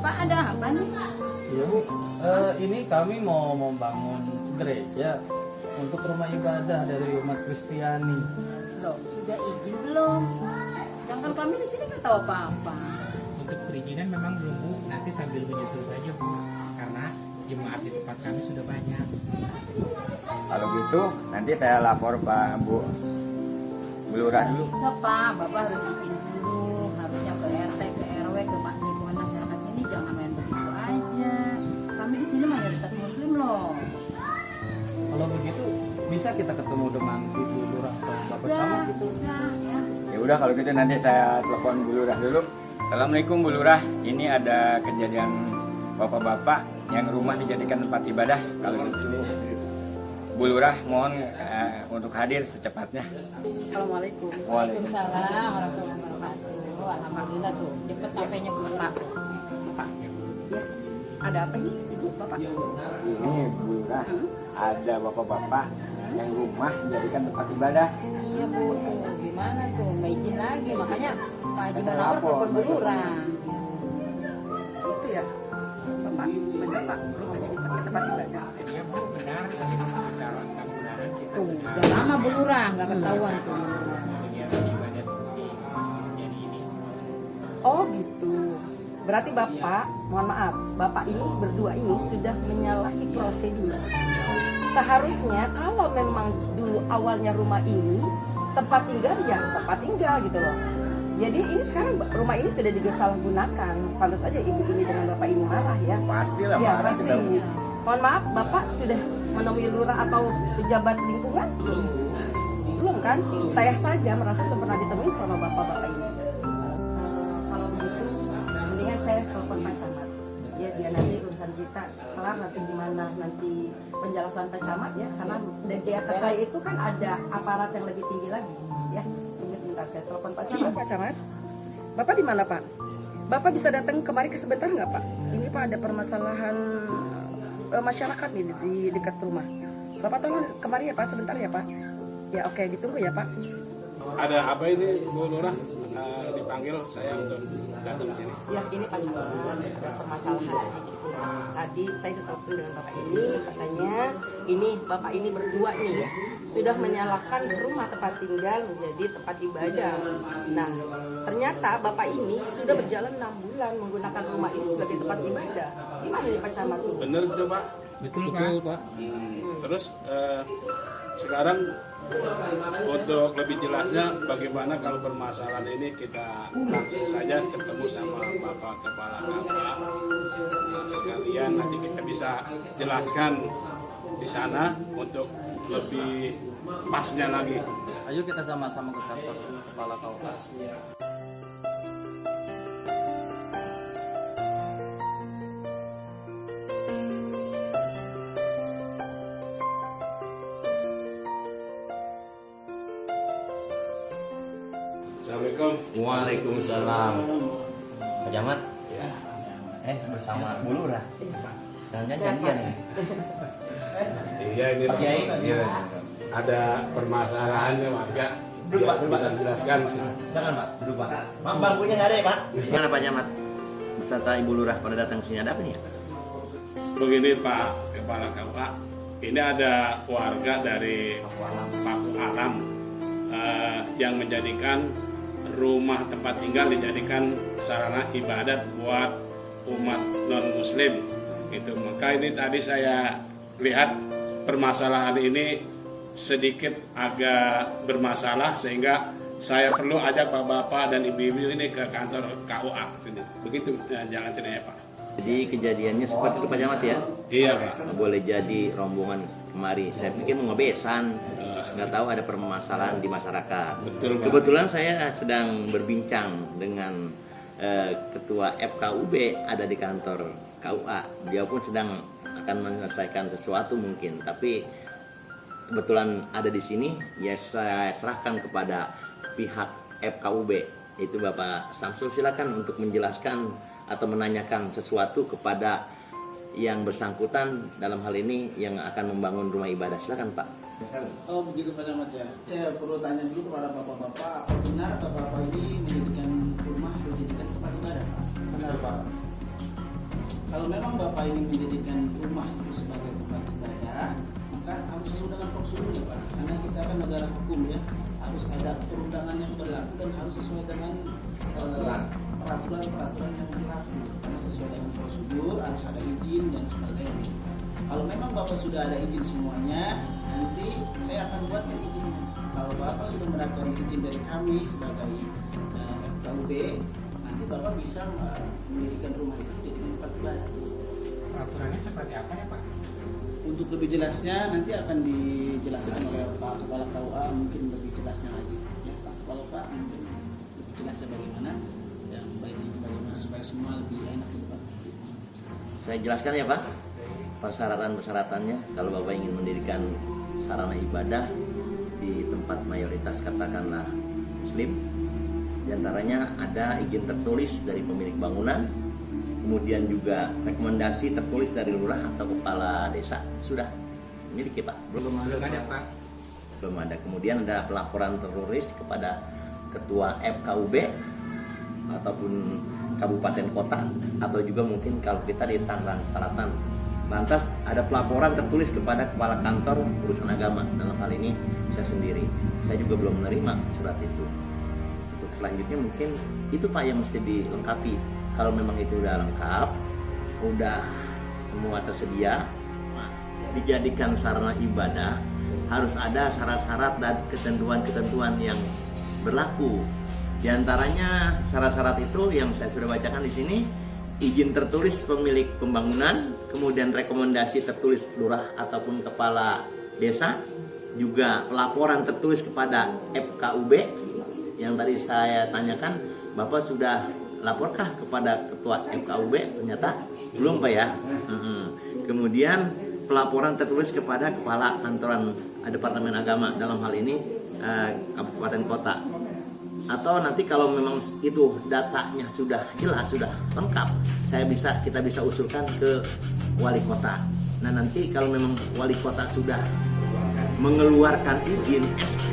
Pak ada apa nih? Iya Bu, ini kami mau membangun gereja untuk rumah ibadah dari umat Kristiani. Loh, sudah izin belum? Sedangkan kami di sini nggak tahu apa-apa. Untuk perizinan memang belum Bu, nanti sambil menyusul saja Bu, karena jemaat di tempat kami sudah banyak. Kalau gitu nanti saya lapor Pak Bu Lurah dulu. Bisa Pak, Bapak harus izin dulu. Harusnya ke RT, ke RW, ke lingkungan masyarakat sini jangan main begitu aja. Kami di sini mayoritas Muslim loh. Kalau begitu bisa kita ketemu dengan Ibu Lurah atau Bapak Bisa, Camat gitu. bisa ya. Ya udah kalau gitu nanti saya telepon Bu Lurah dulu. Assalamualaikum Bu Lurah, ini ada kejadian bapak-bapak yang rumah dijadikan tempat ibadah. Kalau gitu Bu Lurah mohon untuk hadir secepatnya. Assalamualaikum. Waalaikumsalam warahmatullahi wabarakatuh. Alhamdulillah tuh, cepat sampainya Bapak. Bapak. Ya. Ada apa ini, Ibu, Bapak? Ini Bu Lurah, ada bapak-bapak yang rumah dijadikan tempat ibadah. Iya Bu, tuh gimana tuh? Nggak izin lagi, makanya Pak Haji Saya Munawar lapor. telepon Bu Lurah. Itu ya, Bapak, benar Pak, rumahnya di tempat ibadah. Iya Bu, benar, tadi di sekitar 6 bulanan kita Tuh, sedang udah lama Bu Lurah, nggak ketahuan tuh. kegiatan ibadat di Kristiani ini. Oh gitu. Berarti Bapak, mohon maaf, Bapak ini berdua ini sudah menyalahi prosedur. Seharusnya kalau memang dulu awalnya rumah ini tempat tinggal ya tempat tinggal gitu loh. Jadi ini sekarang rumah ini sudah disalahgunakan. Pantas saja ibu ini dengan Bapak ini marah ya. Pastilah Ya marah pasti. kita. Mohon maaf, Bapak sudah menemui lurah atau pejabat lingkungan? Belum kan? Saya saja merasa belum pernah ditemuin sama bapak-bapak ini. Kalau begitu, mendingan saya telepon Pak Camat. Ya, dia nanti urusan kita kelar nanti gimana nanti penjelasan Pak Camat ya. Karena di atas saya itu kan ada aparat yang lebih tinggi lagi. Ya, tunggu sebentar saya telepon Pak Camat. Pak Camat, Bapak di mana Pak? Bapak bisa datang kemari ke sebentar nggak Pak? Ini Pak ada permasalahan masyarakat nih di dekat rumah. Bapak tolong kemari ya Pak, sebentar ya Pak. Ya oke, ditunggu ya Pak. Ada apa ini Bu Lurah? Dipanggil saya untuk datang ke sini. Ya ini Pak Camat, ada permasalahan sedikit. Tadi saya ditelepon dengan Bapak ini, katanya ini Bapak ini berdua nih sudah menyalakan rumah tempat tinggal menjadi tempat ibadah. Nah, ternyata Bapak ini sudah berjalan 6 bulan menggunakan rumah ini sebagai tempat ibadah. Gimana nih Pak Camat? Benar itu Pak? Betul Pak. Terus sekarang untuk lebih jelasnya bagaimana kalau permasalahan ini kita langsung saja ketemu sama Bapak Kepala KUA. Nah, sekalian nanti kita bisa jelaskan di sana untuk lebih pasnya lagi. Ayo kita sama-sama ke kantor Kepala KUA. Assalamualaikum. Waalaikumsalam. Pak Camat? Bersama Bu Lurah. Jangan janjian ya? Iya ini Pak Kiai? ada permasalahannya warga. Bisa dijelaskan sih. Silakan Pak, duduk Pak. Maaf bangkunya nggak ada ya Pak? Gimana Pak Camat? Beserta Ibu Lurah pada datang ke sini, ada apa nih ya? Begini Pak Kepala KUA, ini ada warga dari Paku Alam yang menjadikan rumah tempat tinggal dijadikan sarana ibadat buat umat non muslim gitu. Maka ini tadi saya lihat permasalahan ini sedikit agak bermasalah sehingga saya perlu ajak bapak-bapak dan ibu-ibu ini ke kantor KUA. Begitu jangan ceritanya Pak. Jadi kejadiannya seperti itu Pak Camat ya? Iya Pak. Nggak boleh jadi rombongan kemari. Saya pikir mau ngebesan, nggak tahu ada permasalahan di masyarakat. Betul, Pak. Kebetulan saya sedang berbincang dengan ketua FKUB ada di kantor KUA. Dia pun sedang akan menyelesaikan sesuatu mungkin, tapi kebetulan ada di sini, ya saya serahkan kepada pihak FKUB. Itu Bapak Samsul, silakan untuk menjelaskan atau menanyakan sesuatu kepada yang bersangkutan dalam hal ini yang akan membangun rumah ibadah. Silakan Pak. Oh begitu Pak Camat ya. Saya perlu tanya dulu kepada bapak-bapak, benar atau bapak ini menjadikan rumah dijadikan tempat ibadah? Benar Pak. Kalau memang Bapak ingin menjadikan rumah itu sebagai tempat ibadah, maka harus sesuai dengan prosedurnya Pak. Karena kita kan negara hukum ya, harus ada perundangan yang berlaku dan harus sesuai dengan peraturan yang berlaku. Karena sesuai dengan prosedur, harus ada izin dan sebagainya. Kalau memang Bapak sudah ada izin semuanya, nanti saya akan buatkan izinnya. Kalau Bapak sudah mendapatkan izin dari kami sebagai FKUB, nanti Bapak bisa mendirikan rumah itu jadi tempat ibadah. Peraturannya seperti apa ya Pak? Untuk lebih jelasnya nanti akan dijelaskan oleh Pak Kepala KUA, mungkin lebih jelasnya lagi. Ya, Pak Kepala Pak mungkin lebih jelasnya bagaimana, yang baik itu bagaimana supaya semua lebih enak gitu Pak. Saya jelaskan ya Pak, persyaratan-persyaratannya kalau Bapak ingin mendirikan sarana ibadah di tempat mayoritas katakanlah Muslim. Di antaranya ada izin tertulis dari pemilik bangunan, kemudian juga rekomendasi tertulis dari lurah atau kepala desa. Sudah miliki Pak? Belum Ada Pak. Belum ada. Kemudian ada pelaporan tertulis kepada ketua FKUB ataupun kabupaten kota, atau juga mungkin kalau kita di Tangerang Selatan. Lantas ada pelaporan tertulis kepada kepala kantor urusan agama. Dalam hal ini saya sendiri. Saya juga belum menerima surat itu. Untuk selanjutnya mungkin itu Pak yang mesti dilengkapi. Kalau memang itu udah lengkap, udah semua tersedia, dijadikan sarana ibadah, harus ada syarat-syarat dan ketentuan-ketentuan yang berlaku. Di antaranya syarat-syarat itu yang saya sudah bacakan di sini, izin tertulis pemilik pembangunan, kemudian rekomendasi tertulis lurah ataupun kepala desa, juga pelaporan tertulis kepada FKUB yang tadi saya tanyakan, Bapak sudah laporkah kepada ketua FKUB? Ternyata belum Pak ya. Kemudian pelaporan tertulis kepada kepala kantoran Departemen Agama, dalam hal ini kabupaten kota. Atau nanti kalau memang itu datanya sudah jelas, sudah lengkap, kita bisa usulkan ke wali kota. Nah nanti kalau memang wali kota sudah mengeluarkan izin SK,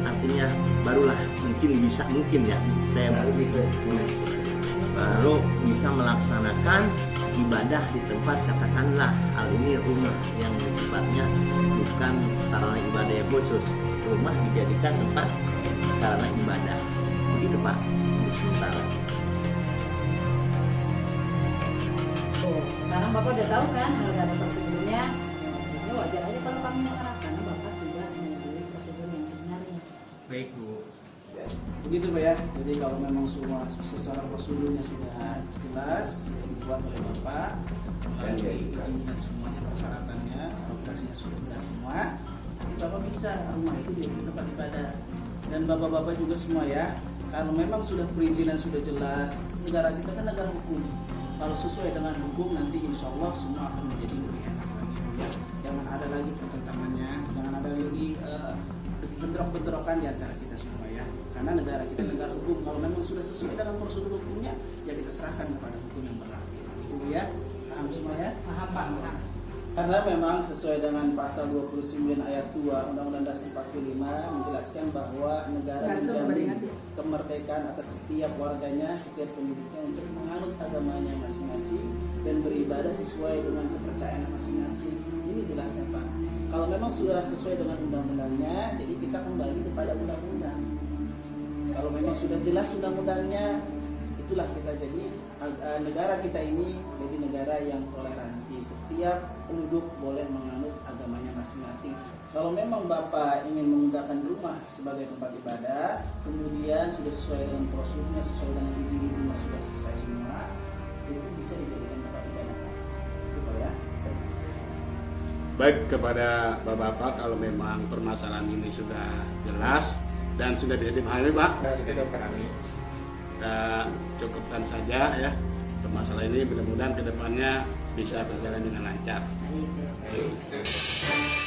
artinya barulah mungkin ya saya baru bisa melaksanakan ibadah di tempat, katakanlah hal ini rumah yang sifatnya bukan sarana ibadah yang khusus, rumah dijadikan tempat sarana ibadah, begitu Pak. Sementara Sekarang Bapak udah tahu kan harus ada prosedurnya. Ya wajar aja kalau kami menerapkan, Bapak tidak menyetujui prosedur yang sebenarnya. Baik Bu. Begitu Pak ya. Jadi kalau memang semua secara prosedurnya sudah jelas, yang dibuat oleh Bapak, melalui izin dan semuanya persyaratannya, operasinya sudah jelas semua, Bapak bisa rumah itu jadi tempat ibadah. Dan bapak-bapak juga semua ya, kalau memang sudah perizinan sudah jelas, negara kita kan negara hukum. Kalau sesuai dengan hukum nanti insya Allah semua akan menjadi lebih enak lagi. Ya, jangan ada lagi pertentangannya, jangan ada lagi bentrok-bentrokan di antara kita semua ya. Karena negara kita negara hukum. Kalau memang sudah sesuai dengan prosedur hukumnya, ya kita serahkan kepada hukum yang berlaku. Itu ya, paham semua ya? Paham Pak. Karena memang sesuai dengan pasal 29 ayat 2 Undang-Undang Dasar 45 menjelaskan bahwa negara menjamin kemerdekaan atas setiap warganya, setiap penduduknya untuk menganut agamanya masing-masing dan beribadah sesuai dengan kepercayaan masing-masing. Ini jelasnya Pak. Kalau memang sudah sesuai dengan undang-undangnya, jadi kita kembali kepada undang-undang. Kalau memang sudah jelas undang-undangnya, itulah kita jadi negara kita ini jadi negara yang toleransi. Setiap penduduk boleh menganut agamanya masing-masing. Kalau memang Bapak ingin menggunakan rumah sebagai tempat ibadah, kemudian sudah sesuai dengan prosedurnya, sesuai dengan izin-izinnya sudah selesai semua, itu bisa dijadikan tempat ibadah. Gitu ya. Baik, kepada Bapak-Bapak, kalau memang permasalahan ini sudah jelas dan sudah bisa dipahami Pak, Sudah kami. kita cukupkan saja ya permasalahan ini, mudah-mudahan kedepannya bisa berjalan dengan lancar. Baik.